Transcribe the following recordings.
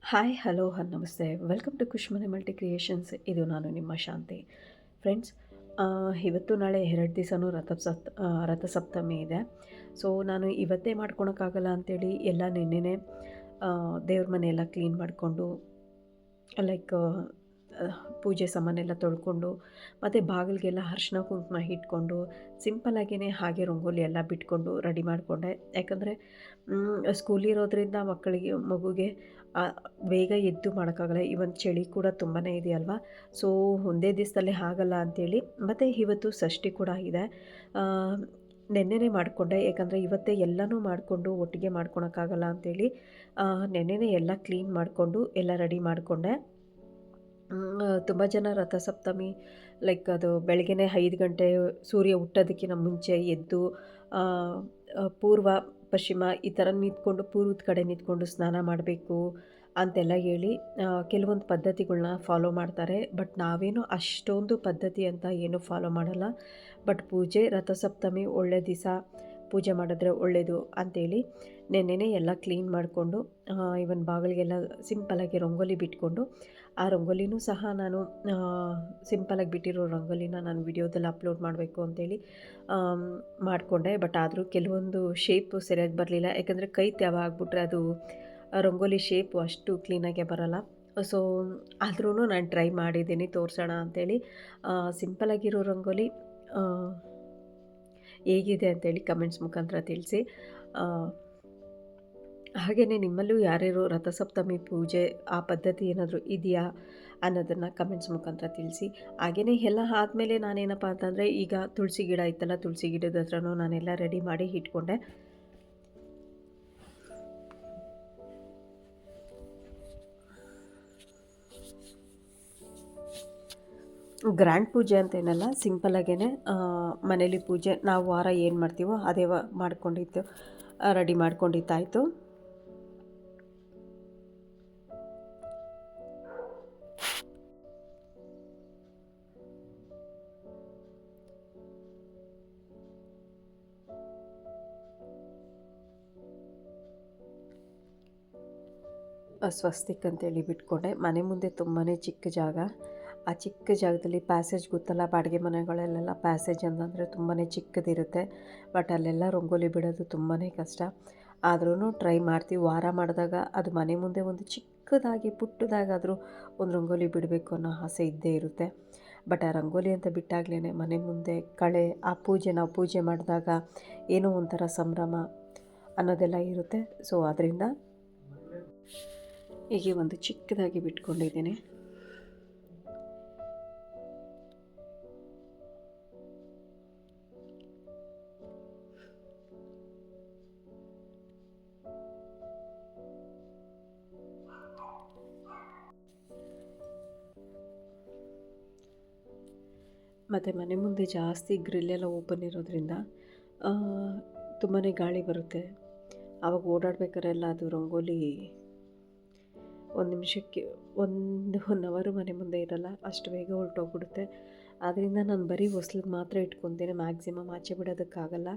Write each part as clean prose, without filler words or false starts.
Hi hello ನಮಸ್ತೆ welcome to ಖುಷ್ ಮನೆ multi creations. ಇದು ನಾನು ನಿಮ್ಮ ಶಾಂತಿ. ಫ್ರೆಂಡ್ಸ್, ಇವತ್ತು ನಾಳೆ 2 ದಿವಸನೂ ರಥಸಪ್ತಮಿ ಇದೆ. ಸೊ ನಾನು ಇವತ್ತೇ ಮಾಡ್ಕೊಳಕ್ಕಾಗಲ್ಲ ಅಂಥೇಳಿ ಎಲ್ಲ ನೆನ್ನೆನೇ ದೇವ್ರ ಮನೆಯೆಲ್ಲ ಕ್ಲೀನ್ ಮಾಡಿಕೊಂಡು, ಲೈಕ್ ಪೂಜೆ ಸಾಮಾನೆಲ್ಲ ತೊಳ್ಕೊಂಡು, ಮತ್ತು ಬಾಗಿಲಿಗೆಲ್ಲ ಅರ್ಶಿನ ಕುಂಕುಮ ಇಟ್ಕೊಂಡು, ಸಿಂಪಲ್ಲಾಗಿಯೇ ಹಾಗೆ ರಂಗೋಲಿ ಎಲ್ಲ ಬಿಟ್ಕೊಂಡು ರೆಡಿ ಮಾಡಿಕೊಂಡೆ. ಯಾಕಂದರೆ ಸ್ಕೂಲಿರೋದ್ರಿಂದ ಮಗುಗೆ ಬೇಗ ಎದ್ದು ಮಾಡೋಕ್ಕಾಗಲ್ಲ. ಇವನ್ ಚಳಿ ಕೂಡ ತುಂಬಾ ಇದೆಯಲ್ವಾ. ಸೊ ಒಂದೇ ದಿವಸದಲ್ಲಿ ಆಗಲ್ಲ ಅಂಥೇಳಿ, ಮತ್ತು ಇವತ್ತು ಷಷ್ಠಿ ಕೂಡ ಇದೆ. ನೆನ್ನೆನೇ ಮಾಡಿಕೊಂಡೆ, ಯಾಕಂದರೆ ಇವತ್ತೇ ಎಲ್ಲನೂ ಮಾಡಿಕೊಂಡು ಒಟ್ಟಿಗೆ ಮಾಡ್ಕೊಳಕ್ಕಾಗಲ್ಲ ಅಂಥೇಳಿ ನೆನ್ನೆನೇ ಎಲ್ಲ ಕ್ಲೀನ್ ಮಾಡಿಕೊಂಡು ಎಲ್ಲ ರೆಡಿ ಮಾಡಿಕೊಂಡೆ. ತುಂಬ ಜನ ರಥಸಪ್ತಮಿ ಲೈಕ್ ಅದು ಬೆಳಗ್ಗೆನೇ 5 ಗಂಟೆ ಸೂರ್ಯ ಹುಟ್ಟೋದಕ್ಕಿಂತ ಮುಂಚೆ ಎದ್ದು ಪೂರ್ವ ಪಶ್ಚಿಮ ಈ ಥರ ನಿಂತ್ಕೊಂಡು, ಪೂರ್ವದ ಕಡೆ ನಿಂತ್ಕೊಂಡು ಸ್ನಾನ ಮಾಡಬೇಕು ಅಂತೆಲ್ಲ ಹೇಳಿ ಕೆಲವೊಂದು ಪದ್ಧತಿಗಳ್ನ ಫಾಲೋ ಮಾಡ್ತಾರೆ. ಬಟ್ ನಾವೇನು ಅಷ್ಟೊಂದು ಪದ್ಧತಿ ಅಂತ ಏನೂ ಫಾಲೋ ಮಾಡಲ್ಲ. ಬಟ್ ಪೂಜೆ ರಥಸಪ್ತಮಿ ಒಳ್ಳೆ ದಿವಸ ಪೂಜೆ ಮಾಡಿದ್ರೆ ಒಳ್ಳೆಯದು ಅಂಥೇಳಿ ನೆನ್ನೆನೇ ಎಲ್ಲ ಕ್ಲೀನ್ ಮಾಡಿಕೊಂಡು, ಇವನ್ ಬಾಗಿಲಿಗೆಲ್ಲ ಸಿಂಪಲಾಗಿ ರಂಗೋಲಿ ಬಿಟ್ಕೊಂಡು, ಆ ರಂಗೋಲಿನೂ ಸಹ ನಾನು ಸಿಂಪಲಾಗಿ ಬಿಟ್ಟಿರೋ ರಂಗೋಲಿನ ನಾನು ವಿಡಿಯೋದಲ್ಲಿ ಅಪ್ಲೋಡ್ ಮಾಡಬೇಕು ಅಂತೇಳಿ ಮಾಡಿಕೊಂಡೆ. ಬಟ್ ಆದರೂ ಕೆಲವೊಂದು ಶೇಪು ಸರಿಯಾಗಿ ಬರಲಿಲ್ಲ. ಯಾಕಂದರೆ ಕೈ ತ್ಯಾವ ಆಗಿಬಿಟ್ರೆ ಅದು ರಂಗೋಲಿ ಶೇಪು ಅಷ್ಟು ಕ್ಲೀನಾಗೆ ಬರೋಲ್ಲ. ಸೊ ಆದ್ರೂ ನಾನು ಟ್ರೈ ಮಾಡಿದ್ದೀನಿ ತೋರಿಸೋಣ ಅಂಥೇಳಿ. ಸಿಂಪಲಾಗಿರೋ ರಂಗೋಲಿ ಹೇಗಿದೆ ಅಂತೇಳಿ ಕಮೆಂಟ್ಸ್ ಮುಖಾಂತರ ತಿಳಿಸಿ. ಹಾಗೆಯೇ ನಿಮ್ಮಲ್ಲೂ ಯಾರ್ಯಾರು ರಥಸಪ್ತಮಿ ಪೂಜೆ ಆ ಪದ್ಧತಿ ಏನಾದರೂ ಇದೆಯಾ ಅನ್ನೋದನ್ನು ಕಮೆಂಟ್ಸ್ ಮುಖಾಂತರ ತಿಳಿಸಿ. ಹಾಗೆಯೇ ಎಲ್ಲ ಆದಮೇಲೆ ನಾನೇನಪ್ಪ ಅಂತಂದರೆ, ಈಗ ತುಳಸಿ ಗಿಡ ಇತ್ತಲ್ಲ, ತುಳಸಿ ಗಿಡದ ಹತ್ರನೂ ನಾನೆಲ್ಲ ರೆಡಿ ಮಾಡಿ ಇಟ್ಕೊಂಡೆ. ಗ್ರ್ಯಾಂಡ್ ಪೂಜೆ ಅಂತೇನಲ್ಲ, ಸಿಂಪಲಾಗೇ ಮನೇಲಿ ಪೂಜೆ ನಾವು ವಾರ ಏನು ಮಾಡ್ತೀವೋ ಅದೇ ಮಾಡ್ಕೊಂಡಿದ್ದು ರೆಡಿ ಮಾಡ್ಕೊಂಡಿದ್ದಾಯಿತು. ಸ್ವಸ್ತಿಕ್ ಅಂತೇಳಿ ಬಿಟ್ಕೊಂಡೆ. ಮನೆ ಮುಂದೆ ತುಂಬಾ ಚಿಕ್ಕ ಜಾಗ. ಆ ಚಿಕ್ಕ ಜಾಗದಲ್ಲಿ ಪ್ಯಾಸೇಜ್ ಗೊತ್ತಲ್ಲ, ಬಾಡಿಗೆ ಮನೆಗಳಲ್ಲೆಲ್ಲ ಪ್ಯಾಸೇಜ್ ಅಂತಂದರೆ ತುಂಬಾ ಚಿಕ್ಕದಿರುತ್ತೆ. ಬಟ್ ಅಲ್ಲೆಲ್ಲ ರಂಗೋಲಿ ಬಿಡೋದು ತುಂಬಾ ಕಷ್ಟ. ಆದ್ರೂ ಟ್ರೈ ಮಾಡ್ತೀವಿ. ವಾರ ಮಾಡಿದಾಗ ಅದು ಮನೆ ಮುಂದೆ ಒಂದು ಚಿಕ್ಕದಾಗಿ ಪುಟ್ಟದಾಗಾದರೂ ಒಂದು ರಂಗೋಲಿ ಬಿಡಬೇಕು ಅನ್ನೋ ಆಸೆ ಇದ್ದೇ ಇರುತ್ತೆ. ಬಟ್ ಆ ರಂಗೋಲಿ ಅಂತ ಬಿಟ್ಟಾಗಲೇ ಮನೆ ಮುಂದೆ ಕಳೆ, ಆ ನಾವು ಪೂಜೆ ಮಾಡಿದಾಗ ಏನೋ ಒಂಥರ ಸಂಭ್ರಮ ಅನ್ನೋದೆಲ್ಲ ಇರುತ್ತೆ. ಸೊ ಅದರಿಂದ ಹೀಗೆ ಒಂದು ಚಿಕ್ಕದಾಗಿ ಬಿಟ್ಕೊಂಡಿದ್ದೀನಿ. ಮತ್ತು ಮನೆ ಮುಂದೆ ಜಾಸ್ತಿ ಗ್ರಿಲ್ಲೆಲ್ಲ ಓಪನ್ ಇರೋದ್ರಿಂದ ತುಂಬಾ ಗಾಳಿ ಬರುತ್ತೆ. ಆವಾಗ ಓಡಾಡ್ಬೇಕಾರೆಲ್ಲ ಅದು ರಂಗೋಲಿ ಒಂದು ನಿಮಿಷಕ್ಕೆ 1 ಅವರು ಮನೆ ಮುಂದೆ ಇರಲ್ಲ, ಅಷ್ಟು ಬೇಗ ಹೊರಟೋಗ್ಬಿಡುತ್ತೆ. ಆದ್ದರಿಂದ ನಾನು ಬರೀ ಹೊಸ್ಲಿಗೆ ಮಾತ್ರ ಇಟ್ಕೊತೀನಿ. ಮ್ಯಾಕ್ಸಿಮಮ್ ಆಚೆ ಬಿಡೋದಕ್ಕಾಗಲ್ಲ.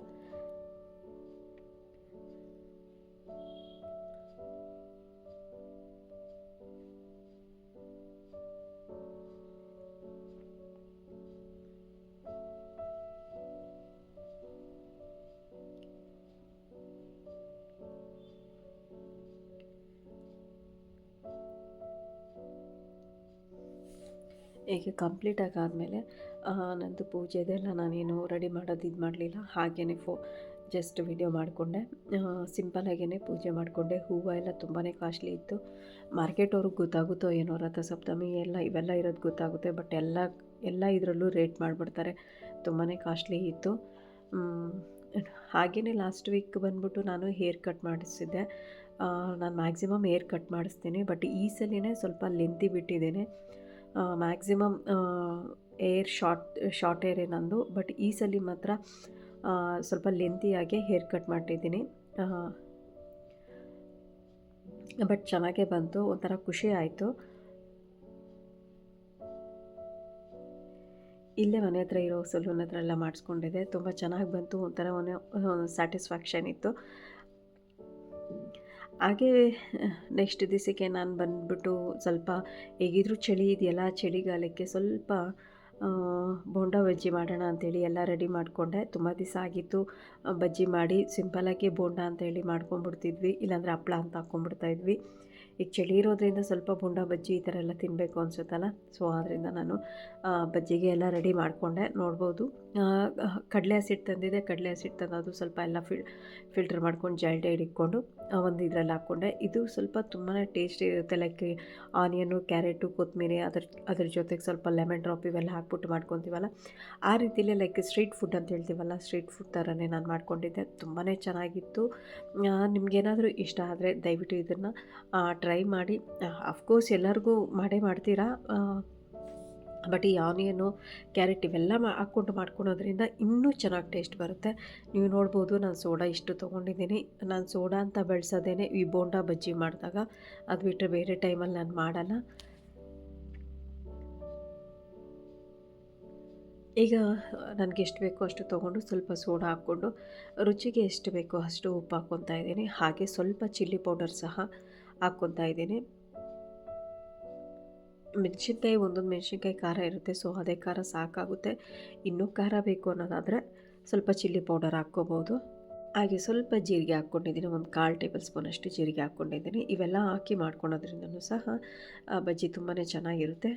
ಈಗ ಕಂಪ್ಲೀಟಾಗಿ ಆದಮೇಲೆ ನಂದು ಪೂಜೆದೆಲ್ಲ ನಾನೇನು ರೆಡಿ ಮಾಡೋದು ಇದು ಮಾಡಲಿಲ್ಲ. ಹಾಗೆಯೇ ಜಸ್ಟ್ ವಿಡಿಯೋ ಮಾಡಿಕೊಂಡೆ. ಸಿಂಪಲಾಗೇ ಪೂಜೆ ಮಾಡಿಕೊಂಡೆ. ಹೂವು ಎಲ್ಲ ತುಂಬಾ ಕಾಸ್ಟ್ಲಿ ಇತ್ತು. ಮಾರ್ಕೆಟ್ ಅವ್ರಿಗೆ ಗೊತ್ತಾಗುತ್ತೋ ಏನೋ, ರಥಸಪ್ತಮಿ ಎಲ್ಲ ಇವೆಲ್ಲ ಇರೋದು ಗೊತ್ತಾಗುತ್ತೆ. ಬಟ್ ಎಲ್ಲ ಇದರಲ್ಲೂ ರೇಟ್ ಮಾಡಿಬಿಡ್ತಾರೆ. ತುಂಬಾ ಕಾಸ್ಟ್ಲಿ ಇತ್ತು. ಹಾಗೆಯೇ ಲಾಸ್ಟ್ ವೀಕ್ ಬಂದ್ಬಿಟ್ಟು ನಾನು ಹೇರ್ ಕಟ್ ಮಾಡಿಸಿದ್ದೆ. ನಾನು ಮ್ಯಾಕ್ಸಿಮಮ್ ಹೇರ್ ಕಟ್ ಮಾಡಿಸ್ತೀನಿ. ಬಟ್ ಈ ಸಲಿನೇ ಸ್ವಲ್ಪ ಲೆಂತಿ ಬಿಟ್ಟಿದ್ದೇನೆ. ಮ್ಯಾಕ್ಸಿಮಮ್ ಶಾರ್ಟ್ ಹೇರೇ ನಂದು. ಬಟ್ ಈ ಸಲ ಮಾತ್ರ ಸ್ವಲ್ಪ ಲೆಂತಿಯಾಗಿ ಹೇರ್ ಕಟ್ ಮಾಡಿದ್ದೀನಿ. ಬಟ್ ಚೆನ್ನಾಗೇ ಬಂತು, ಒಂಥರ ಖುಷಿ ಆಯಿತು. ಇಲ್ಲೇ ಮನೆ ಹತ್ರ ಇರೋ ಸಲೂನ್ ಹತ್ರ ಎಲ್ಲ ಮಾಡಿಸ್ಕೊಂಡಿದ್ದೆ. ತುಂಬ ಚೆನ್ನಾಗಿ ಬಂತು, ಒಂಥರ ಸ್ಯಾಟಿಸ್ಫ್ಯಾಕ್ಷನ್ ಇತ್ತು. ಹಾಗೇ ನೆಕ್ಸ್ಟ್ ದಿವಸಕ್ಕೆ ನಾನು ಬಂದುಬಿಟ್ಟು ಸ್ವಲ್ಪ ಹೇಗಿದ್ರೂ ಚಳಿ ಇದೆಯಲ್ಲ, ಚಳಿಗಾಲಕ್ಕೆ ಸ್ವಲ್ಪ ಬೋಂಡ ಬಜ್ಜಿ ಮಾಡೋಣ ಅಂಥೇಳಿ ಎಲ್ಲ ರೆಡಿ ಮಾಡಿಕೊಂಡೆ. ತುಂಬ ದಿವಸ ಆಗಿತ್ತು ಬಜ್ಜಿ ಮಾಡಿ. ಸಿಂಪಲ್ಲಾಗಿ ಬೋಂಡ ಅಂತೇಳಿ ಮಾಡ್ಕೊಂಬಿಡ್ತಿದ್ವಿ, ಇಲ್ಲಾಂದರೆ ಹಪ್ಳ ಅಂತ ಹಾಕ್ಕೊಂಬಿಡ್ತಾಯಿದ್ವಿ. ಈಗ ಚಳಿ ಇರೋದ್ರಿಂದ ಸ್ವಲ್ಪ ಬೋಂಡ ಬಜ್ಜಿ ಈ ಥರ ಎಲ್ಲ ತಿನ್ನಬೇಕು ಅನಿಸುತ್ತಲ್ಲ, ಸೊ ಆದ್ದರಿಂದ ನಾನು ಬಜ್ಜಿಗೆ ಎಲ್ಲ ರೆಡಿ ಮಾಡಿಕೊಂಡೆ. ನೋಡ್ಬೋದು ಕಡಲೆ ಹಸಿಟ್ಟು ತಂದಿದ್ದೆ. ಕಡಲೆ ಹಸಿಟ್ಟು ತಂದು ಅದು ಸ್ವಲ್ಪ ಎಲ್ಲ ಫಿಲ್ಟರ್ ಮಾಡ್ಕೊಂಡು ಜಲ್ಡೆ ಇಟ್ಕೊಂಡು ಒಂದು ಇದರಲ್ಲಿ ಹಾಕ್ಕೊಂಡೆ. ಇದು ಸ್ವಲ್ಪ ತುಂಬಾ ಟೇಸ್ಟಿ ಇರುತ್ತೆ. ಲೈಕ್ ಆನಿಯನ್ನು, ಕ್ಯಾರೆಟು, ಕೊತ್ತಂಬರಿ ಅದ್ರ ಜೊತೆಗೆ ಸ್ವಲ್ಪ ಲೆಮನ್ ಡ್ರಾಪ್ ಇವೆಲ್ಲ ಹಾಕ್ಬಿಟ್ಟು ಮಾಡ್ಕೊತೀವಲ್ಲ, ಆ ರೀತಿಯಲ್ಲೇ ಲೈಕ್ ಸ್ಟ್ರೀಟ್ ಫುಡ್ ಅಂತ ಹೇಳ್ತೀವಲ್ಲ, ಸ್ಟ್ರೀಟ್ ಫುಡ್ ಥರನೇ ನಾನು ಮಾಡ್ಕೊಂಡಿದ್ದೆ. ತುಂಬಾ ಚೆನ್ನಾಗಿತ್ತು. ನಿಮಗೇನಾದರೂ ಇಷ್ಟ ಆದರೆ ದಯವಿಟ್ಟು ಇದನ್ನು ಟ್ರೈ ಮಾಡಿ. ಅಫ್ಕೋರ್ಸ್ ಎಲ್ಲರಿಗೂ ಮಾಡೇ ಮಾಡ್ತೀರಾ, ಬಟ್ ಈ ಆನಿಯನ್ನು, ಕ್ಯಾರೆಟ್ ಇವೆಲ್ಲ ಹಾಕ್ಕೊಂಡು ಮಾಡ್ಕೊಳೋದ್ರಿಂದ ಇನ್ನೂ ಚೆನ್ನಾಗಿ ಟೇಸ್ಟ್ ಬರುತ್ತೆ. ನೀವು ನೋಡ್ಬೋದು ನಾನು ಸೋಡಾ ಇಷ್ಟು ತೊಗೊಂಡಿದ್ದೀನಿ. ನಾನು ಸೋಡಾ ಅಂತ ಬೆಳೆಸೋದೇನೆ ಈ ಬೋಂಡಾ ಬಜ್ಜಿ ಮಾಡಿದಾಗ, ಅದು ಬಿಟ್ಟರೆ ಬೇರೆ ಟೈಮಲ್ಲಿ ನಾನು ಮಾಡಲ್ಲ. ಈಗ ನನಗೆ ಎಷ್ಟು ಬೇಕೋ ಅಷ್ಟು ತೊಗೊಂಡು ಸ್ವಲ್ಪ ಸೋಡಾ ಹಾಕ್ಕೊಂಡು ರುಚಿಗೆ ಎಷ್ಟು ಬೇಕೋ ಅಷ್ಟು ಉಪ್ಪು ಹಾಕ್ಕೊತಾ ಇದ್ದೀನಿ. ಹಾಗೆ ಸ್ವಲ್ಪ ಚಿಲ್ಲಿ ಪೌಡರ್ ಸಹ ಹಾಕ್ಕೊತಾ ಇದ್ದೀನಿ. ಮೆಣಸಿನ್ಕಾಯಿ, ಒಂದೊಂದು ಮೆಣಸಿನ್ಕಾಯಿ ಖಾರ ಇರುತ್ತೆ, ಸೊ ಅದೇ ಖಾರ ಸಾಕಾಗುತ್ತೆ. ಇನ್ನೂ ಖಾರ ಬೇಕು ಅನ್ನೋದಾದರೆ ಸ್ವಲ್ಪ ಚಿಲ್ಲಿ ಪೌಡರ್ ಹಾಕ್ಕೋಬೋದು. ಹಾಗೆ ಸ್ವಲ್ಪ ಜೀರಿಗೆ ಹಾಕ್ಕೊಂಡಿದ್ದೀನಿ, ಒಂದು 1/4 ಟೇಬಲ್ ಸ್ಪೂನಷ್ಟು ಜೀರಿಗೆ ಹಾಕ್ಕೊಂಡಿದ್ದೀನಿ. ಇವೆಲ್ಲ ಹಾಕಿ ಮಾಡ್ಕೊಳೋದ್ರಿಂದನೂ ಸಹ ಬಜ್ಜಿ ತುಂಬಾ ಚೆನ್ನಾಗಿರುತ್ತೆ.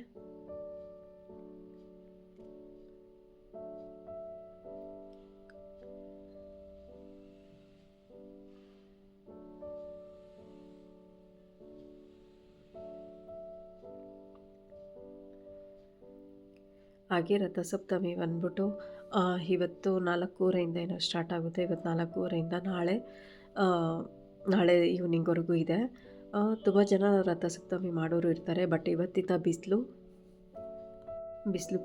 ಹಾಗೆ ರಥಸಪ್ತಮಿ ಬಂದ್ಬಿಟ್ಟು ಇವತ್ತು 4:15 ಏನೋ ಸ್ಟಾರ್ಟ್ ಆಗುತ್ತೆ. ಇವತ್ತು 4:15, ನಾಳೆ ಈವ್ನಿಂಗ್ವರೆಗೂ ಇದೆ. ತುಂಬ ಜನ ರಥಸಪ್ತಮಿ ಮಾಡೋರು ಇರ್ತಾರೆ. ಬಟ್ ಇವತ್ತಿಂದ ಬಿಸಿಲು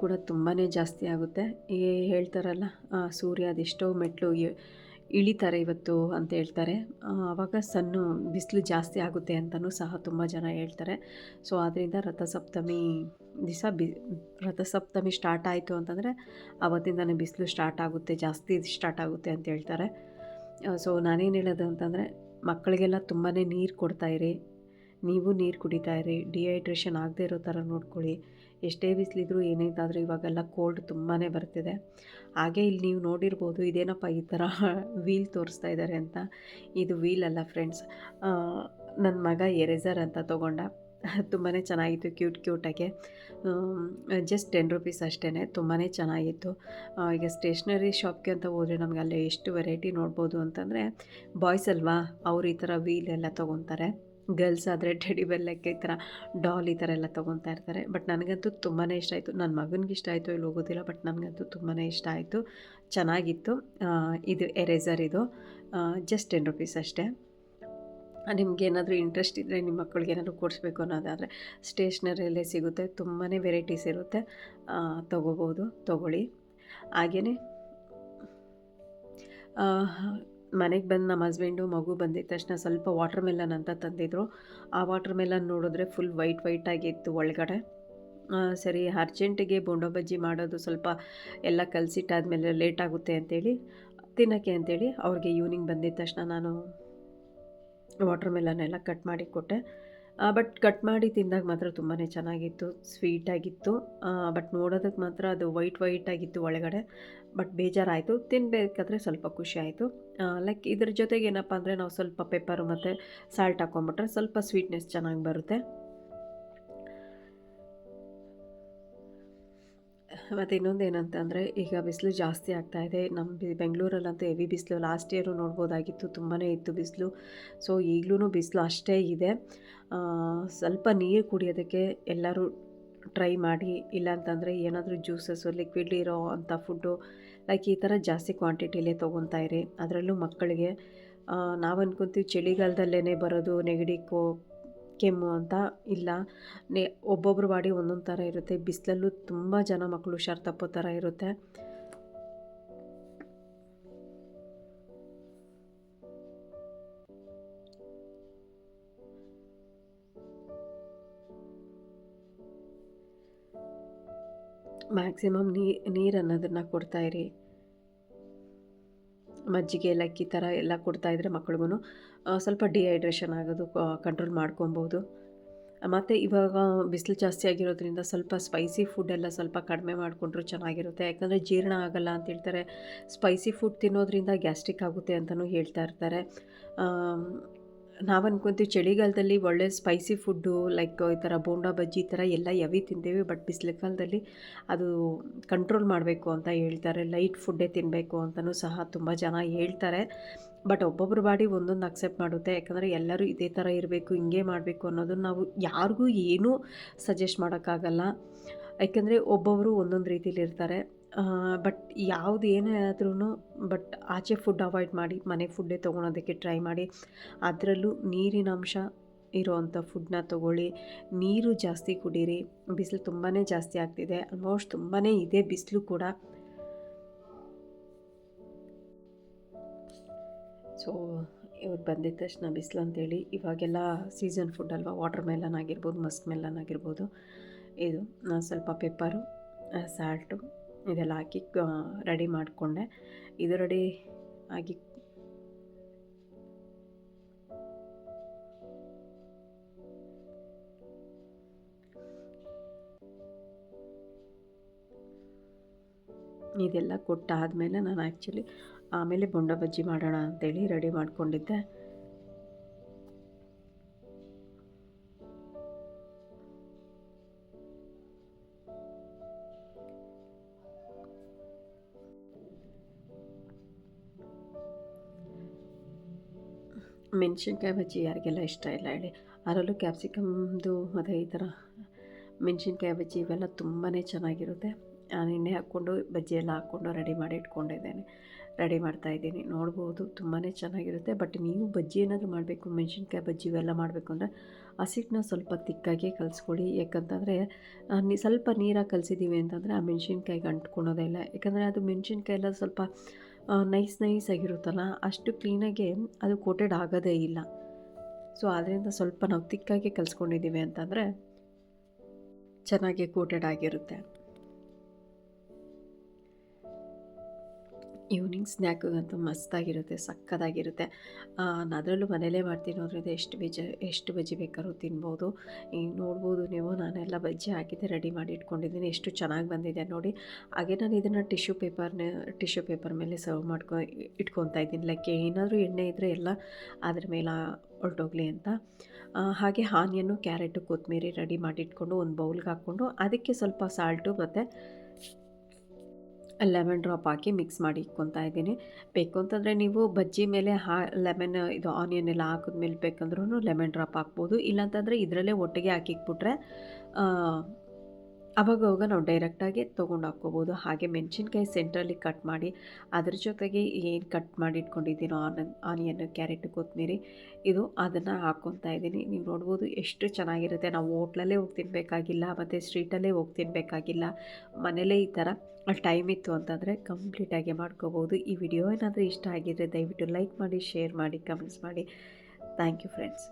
ಕೂಡ ತುಂಬಾ ಜಾಸ್ತಿ ಆಗುತ್ತೆ. ಹೇಳ್ತಾರಲ್ಲ, ಸೂರ್ಯ ಅದೆಷ್ಟೋ ಮೆಟ್ಲು ಇಳಿತಾರೆ ಇವತ್ತು ಅಂತ ಹೇಳ್ತಾರೆ. ಆವಾಗ ಬಿಸಿಲು ಜಾಸ್ತಿ ಆಗುತ್ತೆ ಅಂತಲೂ ಸಹ ತುಂಬ ಜನ ಹೇಳ್ತಾರೆ. ಸೊ ಆದ್ದರಿಂದ ರಥಸಪ್ತಮಿ ದಿವಸ ರಥಸಪ್ತಮಿ ಸ್ಟಾರ್ಟ್ ಆಯಿತು ಅಂತಂದರೆ ಆವತ್ತಿಂದನೇ ಬಿಸಿಲು ಜಾಸ್ತಿ ಸ್ಟಾರ್ಟ್ ಆಗುತ್ತೆ ಅಂತ ಹೇಳ್ತಾರೆ. ಸೊ ನಾನೇನು ಹೇಳೋದು ಅಂತಂದರೆ, ಮಕ್ಕಳಿಗೆಲ್ಲ ತುಂಬಾ ನೀರು ಕೊಡ್ತಾಯಿರಿ, ನೀವು ನೀರು ಕುಡಿತಾಯಿರಿ, ಡಿಹೈಡ್ರೇಷನ್ ಆಗದೆ ಇರೋ ಥರ ನೋಡ್ಕೊಳ್ಳಿ. ಎಷ್ಟೇ ಬಿಸಿಲಿದ್ರು ಏನೇದಾದರೂ ಇವಾಗೆಲ್ಲ ಕೋಲ್ಡ್ ತುಂಬಾ ಬರ್ತಿದೆ. ಹಾಗೆ ಇಲ್ಲಿ ನೀವು ನೋಡಿರ್ಬೋದು, ಇದೇನಪ್ಪ ಈ ಥರ ವೀಲ್ ತೋರಿಸ್ತಾ ಇದ್ದಾರೆ ಅಂತ. ಇದು ವೀಲ್ ಅಲ್ಲ ಫ್ರೆಂಡ್ಸ್, ನನ್ನ ಮಗ ಎರೇಸರ್ ಅಂತ ತೊಗೊಂಡ. ತುಂಬಾ ಚೆನ್ನಾಗಿತ್ತು, ಕ್ಯೂಟಾಗೆ. ಜಸ್ಟ್ 10 ರೂಪೀಸ್ ಅಷ್ಟೇ, ತುಂಬಾ ಚೆನ್ನಾಗಿತ್ತು. ಈಗ ಸ್ಟೇಷ್ನರಿ ಶಾಪ್ಗೆ ಅಂತ ಹೋದರೆ ನಮಗೆ ಅಲ್ಲಿ ಎಷ್ಟು ವೆರೈಟಿ ನೋಡ್ಬೋದು ಅಂತಂದರೆ, ಬಾಯ್ಸ್ ಅಲ್ವಾ, ಅವ್ರು ಈ ಥರ ವೀಲ್ ಎಲ್ಲ ತೊಗೊತಾರೆ. ಗರ್ಲ್ಸ್ ಆದರೆ ಟೆಡಿ ಬೆರ್ ಲೆಕ್ಕ ಈ ಥರ ಡಾಲ್ ಈ ಥರ ಎಲ್ಲ ತೊಗೊತಾ ಇರ್ತಾರೆ. ಬಟ್ ನನಗಂತೂ ತುಂಬಾ ಇಷ್ಟ ಆಯಿತು. ನನ್ನ ಮಗನಿಗೆ ಇಷ್ಟ ಆಯಿತು ಇಲ್ಲಿ ಹೋಗೋದಿಲ್ಲ, ಬಟ್ ನನಗಂತೂ ತುಂಬಾ ಇಷ್ಟ ಆಯಿತು, ಚೆನ್ನಾಗಿತ್ತು. ಇದು ಎರೇಸರ್, ಇದು ಜಸ್ಟ್ 10 ರೂಪೀಸ್ ಅಷ್ಟೇ. ನಿಮಗೇನಾದರೂ ಇಂಟ್ರೆಸ್ಟ್ ಇದ್ದರೆ, ನಿಮ್ಮ ಮಕ್ಕಳಿಗೆ ಏನಾದರೂ ಕೊಡಿಸ್ಬೇಕು ಅನ್ನೋದಾದರೆ ಸ್ಟೇಷ್ನರಿಯಲ್ಲೇ ಸಿಗುತ್ತೆ. ತುಂಬಾ ವೆರೈಟೀಸ್ ಇರುತ್ತೆ, ತೊಗೊಳ್ಳಿ. ಹಾಗೆಯೇ ಮನೆಗೆ ಬಂದು ನಮ್ಮ ಹಸ್ಬೆಂಡು, ಮಗು ಬಂದಿದ್ದ ತಕ್ಷಣ ಸ್ವಲ್ಪ ವಾಟರ್ ಮೆಲನ್ ಅಂತ ತಂದಿದ್ರು. ಆ ವಾಟರ್ ಮೆಲನ್ ನೋಡಿದ್ರೆ ಫುಲ್ ವೈಟ್ ಆಗಿತ್ತು ಒಳಗಡೆ. ಸರಿ, ಅರ್ಜೆಂಟಿಗೆ ಬೋಂಡ ಬಜ್ಜಿ ಮಾಡೋದು ಸ್ವಲ್ಪ ಎಲ್ಲ ಕಲಸಿಟ್ಟಾದ್ಮೇಲೆ ಲೇಟ್ ಆಗುತ್ತೆ ಅಂತೇಳಿ, ತಿನ್ನೋಕ್ಕೆ ಅಂತೇಳಿ ಅವ್ರಿಗೆ ಈವ್ನಿಂಗ್ ಬಂದಿದ್ದ ತಕ್ಷಣ ನಾನು ವಾಟರ್ ಮೆಲನ್ ಎಲ್ಲ ಕಟ್ ಮಾಡಿ ಕೊಟ್ಟೆ. ಬಟ್ ಕಟ್ ಮಾಡಿ ತಿಂದಾಗ ಮಾತ್ರ ತುಂಬಾ ಚೆನ್ನಾಗಿತ್ತು, ಸ್ವೀಟಾಗಿತ್ತು. ಬಟ್ ನೋಡೋದಕ್ಕೆ ಮಾತ್ರ ಅದು ವೈಟ್ ಆಗಿತ್ತು ಒಳಗಡೆ. ಬಟ್ ಬೇಜಾರಾಯಿತು, ತಿನ್ನಬೇಕಾದ್ರೆ ಸ್ವಲ್ಪ ಖುಷಿ ಆಯಿತು. ಲೈಕ್ ಇದ್ರ ಜೊತೆಗೆ ಏನಪ್ಪ ಅಂದರೆ, ನಾವು ಸ್ವಲ್ಪ ಪೆಪ್ಪರು ಮತ್ತು ಸಾಲ್ಟ್ ಹಾಕ್ಕೊಂಬಿಟ್ರೆ ಸ್ವಲ್ಪ ಸ್ವೀಟ್ನೆಸ್ ಚೆನ್ನಾಗಿ ಬರುತ್ತೆ. ಮತ್ತು ಇನ್ನೊಂದು ಏನಂತಂದರೆ, ಈಗ ಬಿಸಿಲು ಜಾಸ್ತಿ ಆಗ್ತಾಯಿದೆ. ನಮ್ಮ ಬೆಂಗಳೂರಲ್ಲಂತೂ ಹೆವಿ ಬಿಸಿಲು. ಲಾಸ್ಟ್ ಇಯರು ನೋಡ್ಬೋದಾಗಿತ್ತು, ತುಂಬಾ ಇತ್ತು ಬಿಸಿಲು. ಸೊ ಈಗಲೂ ಬಿಸಿಲು ಅಷ್ಟೇ ಇದೆ. ಸ್ವಲ್ಪ ನೀರು ಕುಡಿಯೋದಕ್ಕೆ ಎಲ್ಲರೂ ಟ್ರೈ ಮಾಡಿ. ಇಲ್ಲಾಂತಂದರೆ ಏನಾದರೂ ಜ್ಯೂಸಸ್ಸು, ಲಿಕ್ವಿಡ್ ಇರೋ ಅಂಥ ಫುಡ್ಡು, ಲೈಕ್ ಈ ಥರ ಜಾಸ್ತಿ ಕ್ವಾಂಟಿಟಿಲೇ ತೊಗೊತಾ ಇರಿ. ಅದರಲ್ಲೂ ಮಕ್ಕಳಿಗೆ. ನಾವು ಅಂದ್ಕೊತೀವಿ ಚಳಿಗಾಲದಲ್ಲೇ ಬರೋದು ನೆಗಡಿ, ಕೆಮ್ಮು ಅಂತ. ಇಲ್ಲ, ಒಬ್ಬೊಬ್ರ ಬಾಡಿ ಒಂದೊಂದು ಥರ ಇರುತ್ತೆ. ಬಿಸಿಲಲ್ಲೂ ತುಂಬ ಜನ ಮಕ್ಕಳು ಹುಷಾರು ತಪ್ಪೋ ಥರ ಇರುತ್ತೆ. ಮ್ಯಾಕ್ಸಿಮಮ್ ನೀರು ಅನ್ನೋದನ್ನು ಕೊಡ್ತಾಯಿರಿ. ಮಜ್ಜಿಗೆ ಏಲಕ್ಕಿ ಥರ ಎಲ್ಲ ಕೊಡ್ತಾಯಿದ್ರೆ ಮಕ್ಳಿಗೂ ಸ್ವಲ್ಪ ಡಿಹೈಡ್ರೇಷನ್ ಆಗೋದು ಕಂಟ್ರೋಲ್ ಮಾಡ್ಕೊಬೋದು. ಮತ್ತು ಇವಾಗ ಬಿಸಿಲು ಜಾಸ್ತಿ ಆಗಿರೋದ್ರಿಂದ ಸ್ವಲ್ಪ ಸ್ಪೈಸಿ ಫುಡ್ಡೆಲ್ಲ ಸ್ವಲ್ಪ ಕಡಿಮೆ ಮಾಡಿಕೊಂಡ್ರು ಚೆನ್ನಾಗಿರುತ್ತೆ. ಯಾಕಂದರೆ ಜೀರ್ಣ ಆಗಲ್ಲ ಅಂತ ಹೇಳ್ತಾರೆ. ಸ್ಪೈಸಿ ಫುಡ್ ತಿನ್ನೋದ್ರಿಂದ ಗ್ಯಾಸ್ಟ್ರಿಕ್ ಆಗುತ್ತೆ ಅಂತಲೂ ಹೇಳ್ತಾ ಇರ್ತಾರೆ. ನಾವು ಅನ್ಕೊಂತೀವಿ ಚಳಿಗಾಲದಲ್ಲಿ ಒಳ್ಳೆ ಸ್ಪೈಸಿ ಫುಡ್ಡು ಲೈಕ್ ಈ ಥರ ಬೋಂಡಾ ಬಜ್ಜಿ ಈ ಥರ ಎಲ್ಲ ಹೆವಿ ತಿಂತೀವಿ. ಬಟ್ ಬಿಸಿಲು ಕಾಲದಲ್ಲಿ ಅದು ಕಂಟ್ರೋಲ್ ಮಾಡಬೇಕು ಅಂತ ಹೇಳ್ತಾರೆ. ಲೈಟ್ ಫುಡ್ಡೇ ತಿನ್ನಬೇಕು ಅಂತಲೂ ಸಹ ತುಂಬ ಜನ ಹೇಳ್ತಾರೆ. ಬಟ್ ಒಬ್ಬೊಬ್ಬರ ಬಾಡಿ ಒಂದೊಂದು ಅಕ್ಸೆಪ್ಟ್ ಮಾಡುತ್ತೆ. ಯಾಕಂದರೆ ಎಲ್ಲರೂ ಇದೇ ಥರ ಇರಬೇಕು, ಹಿಂಗೆ ಮಾಡಬೇಕು ಅನ್ನೋದನ್ನು ನಾವು ಯಾರಿಗೂ ಏನೂ ಸಜೆಸ್ಟ್ ಮಾಡೋಕ್ಕಾಗಲ್ಲ. ಯಾಕೆಂದರೆ ಒಬ್ಬೊಬ್ಬರು ಒಂದೊಂದು ರೀತಿಲಿರ್ತಾರೆ. ಬಟ್ ಯಾವುದು ಏನೇ ಆದ್ರೂ ಬಟ್ ಆಚೆ ಫುಡ್ ಅವಾಯ್ಡ್ ಮಾಡಿ ಮನೆ ಫುಡ್ಡೇ ತೊಗೊಳೋದಕ್ಕೆ ಟ್ರೈ ಮಾಡಿ. ಅದರಲ್ಲೂ ನೀರಿನ ಅಂಶ ಇರೋವಂಥ ಫುಡ್ನ ತೊಗೊಳ್ಳಿ. ನೀರು ಜಾಸ್ತಿ ಕುಡೀರಿ. ಬಿಸಿಲು ತುಂಬಾ ಜಾಸ್ತಿ ಆಗ್ತಿದೆ. ಆಲ್ಮೋಸ್ಟ್ ತುಂಬಾ ಇದೆ ಬಿಸಿಲು ಕೂಡ. ಸೊ ಇವ್ರು ಬಂದಿದ್ದ ತಕ್ಷಣ ಬಿಸಿಲು ಅಂತೇಳಿ ಇವಾಗೆಲ್ಲ ಸೀಸನ್ ಫುಡ್ ಅಲ್ವಾ, ವಾಟರ್ ಮೆಲನ್ ಆಗಿರ್ಬೋದು, ಮಸ್ಕ್ ಮೆಲನ್ ಆಗಿರ್ಬೋದು, ಇದು ಸ್ವಲ್ಪ ಪೆಪ್ಪರು, ಸಾಲ್ಟು ಇದೆಲ್ಲ ಹಾಕಿ ರೆಡಿ ಮಾಡಿಕೊಂಡೆ. ಇದು ರೆಡಿ ಆಗಿ ಇದೆಲ್ಲ ಕೊಟ್ಟಾದಮೇಲೆ ನಾನು ಆ್ಯಕ್ಚುಲಿ ಆಮೇಲೆ ಬೊಂಡ ಬಜ್ಜಿ ಮಾಡೋಣ ಅಂತೇಳಿ ರೆಡಿ ಮಾಡ್ಕೊಂಡಿದ್ದೆ. ಮೆಣಸಿನ್ಕಾಯಿ ಬಜ್ಜಿ ಯಾರಿಗೆಲ್ಲ ಇಷ್ಟ ಇಲ್ಲ ಹೇಳಿ. ಅದರಲ್ಲೂ ಕ್ಯಾಪ್ಸಿಕಮ್ದು ಮತ್ತು ಈ ಥರ ಮೆಣಸಿನ್ಕಾಯಿ ಬಜ್ಜಿ ಇವೆಲ್ಲ ತುಂಬಾ ಚೆನ್ನಾಗಿರುತ್ತೆ. ಎಣ್ಣೆ ಹಾಕ್ಕೊಂಡು ಬಜ್ಜಿ ಎಲ್ಲ ಹಾಕ್ಕೊಂಡು ರೆಡಿ ಮಾಡಿ ಇಟ್ಕೊಂಡಿದ್ದೇನೆ. ರೆಡಿ ಮಾಡ್ತಾಯಿದ್ದೀನಿ, ನೋಡ್ಬೋದು ತುಂಬಾ ಚೆನ್ನಾಗಿರುತ್ತೆ. ಬಟ್ ನೀವು ಬಜ್ಜಿ ಏನಾದರೂ ಮಾಡಬೇಕು, ಮೆಣಸಿನ್ಕಾಯಿ ಬಜ್ಜಿ ಇವೆಲ್ಲ ಮಾಡಬೇಕು ಅಂದರೆ ಹಸಿಟ್ಟನ್ನ ಸ್ವಲ್ಪ ತಿಕ್ಕಾಗೆ ಕಲಿಸ್ಕೊಳ್ಳಿ. ಯಾಕಂತಂದರೆ ಸ್ವಲ್ಪ ನೀರಾಗಿ ಕಲಿಸಿದ್ದೀವಿ ಅಂತಂದರೆ ಆ ಮೆಣಸಿನ್ಕಾಯಿಗೆ ಅಂಟ್ಕೊಳೋದೇ ಇಲ್ಲ. ಯಾಕಂದರೆ ಅದು ಮೆಣಸಿನ್ಕಾಯಿ ಎಲ್ಲ ಸ್ವಲ್ಪ ನೈಸಾಗಿರುತ್ತಲ್ಲ, ಅಷ್ಟು ಕ್ಲೀನಾಗಿ ಅದು ಕೋಟೆಡ್ ಆಗೋದೇ ಇಲ್ಲ. ಸೊ ಆದ್ದರಿಂದ ಸ್ವಲ್ಪ ನಾವು ತಿಕ್ಕಾಗೆ ಕಲಿಸ್ಕೊಂಡಿದ್ದೀವಿ ಅಂತಂದರೆ ಚೆನ್ನಾಗಿ ಕೋಟೆಡ್ ಆಗಿರುತ್ತೆ. ಈವ್ನಿಂಗ್ ಸ್ನ್ಯಾಕ್ಗಂತೂ ಮಸ್ತಾಗಿರುತ್ತೆ, ಸಕ್ಕತ್ತಾಗಿರುತ್ತೆ. ಅದರಲ್ಲೂ ಮನೇಲೇ ಮಾಡ್ತಿರೋದ್ರಿಂದ ಎಷ್ಟು ಬಜ್ಜಿ ಬೇಕಾದ್ರೂ ತಿನ್ಬೋದು. ಈಗ ನೋಡ್ಬೋದು ನೀವು, ನಾನೆಲ್ಲ ಬಜ್ಜಿ ಹಾಕಿದ್ದೆ ರೆಡಿ ಮಾಡಿ ಇಟ್ಕೊಂಡಿದ್ದೀನಿ. ಎಷ್ಟು ಚೆನ್ನಾಗಿ ಬಂದಿದೆ ನೋಡಿ. ಹಾಗೆ ನಾನು ಇದನ್ನು ಟಿಶ್ಯೂ ಪೇಪರ್ ಮೇಲೆ ಸರ್ವ್ ಇಟ್ಕೊತಾ ಇದ್ದೀನಿ. ಲೈಕ್ ಏನಾದರೂ ಎಣ್ಣೆ ಇದ್ದರೆ ಎಲ್ಲ ಅದ್ರ ಮೇಲೆ ಹೊರಟೋಗ್ಲಿ ಅಂತ. ಹಾಗೆ ಆನಿಯನ್ನು, ಕ್ಯಾರೆಟು, ಕೊತ್ತಂಬರಿ ರೆಡಿ ಮಾಡಿ ಇಟ್ಕೊಂಡು ಒಂದು ಬೌಲ್ಗೆ ಹಾಕ್ಕೊಂಡು ಅದಕ್ಕೆ ಸ್ವಲ್ಪ ಸಾಲ್ಟು ಮತ್ತು ಲೆಮನ್ ಡ್ರಾಪ್ ಹಾಕಿ ಮಿಕ್ಸ್ ಮಾಡಿ ಇಟ್ಕೊತಾ ಇದ್ದೀನಿ. ಬೇಕು ಅಂತಂದರೆ ನೀವು ಬಜ್ಜಿ ಮೇಲೆ ಲೆಮನ್ ಇದು ಆನಿಯನ್ ಎಲ್ಲ ಹಾಕಿದ್ಮೇಲೆ ಬೇಕಂದ್ರೂ ಲೆಮನ್ ಡ್ರಾಪ್ ಹಾಕ್ಬೋದು. ಇಲ್ಲಾಂತಂದರೆ ಇದರಲ್ಲೇ ಒಟ್ಟಿಗೆ ಹಾಕಿಟ್ಬಿಟ್ರೆ ಅವಾಗವಾಗ ನಾವು ಡೈರೆಕ್ಟಾಗಿ ತೊಗೊಂಡು ಹಾಕ್ಕೋಬೋದು. ಹಾಗೆ ಮೆಣಸಿನ್ಕಾಯಿ ಸೆಂಟ್ರಲ್ಲಿ ಕಟ್ ಮಾಡಿ ಅದ್ರ ಜೊತೆಗೆ ಏನು ಕಟ್ ಮಾಡಿ ಇಟ್ಕೊಂಡಿದ್ದೀನೋ ಆನಿಯನ್ನು, ಕ್ಯಾರೆಟು, ಕೊತ್ತಂಬರಿ ಇದು ಅದನ್ನು ಹಾಕ್ಕೊತಾ ಇದ್ದೀನಿ. ನೀವು ನೋಡ್ಬೋದು ಎಷ್ಟು ಚೆನ್ನಾಗಿರುತ್ತೆ. ನಾವು ಹೋಟ್ಲಲ್ಲೇ ಹೋಗಿ ತಿನ್ನಬೇಕಾಗಿಲ್ಲ ಮತ್ತು ಸ್ಟ್ರೀಟಲ್ಲೇ ಹೋಗಿ ತಿನ್ನಬೇಕಾಗಿಲ್ಲ. ಮನೇಲೇ ಈ ಥರ ಟೈಮ್ ಇತ್ತು ಅಂತಂದರೆ ಕಂಪ್ಲೀಟಾಗಿ ಮಾಡ್ಕೋಬೋದು. ಈ ವಿಡಿಯೋ ಏನಾದರೂ ಇಷ್ಟ ಆಗಿದ್ದರೆ ದಯವಿಟ್ಟು ಲೈಕ್ ಮಾಡಿ, ಶೇರ್ ಮಾಡಿ, ಕಮೆಂಟ್ಸ್ ಮಾಡಿ. Thank you friends.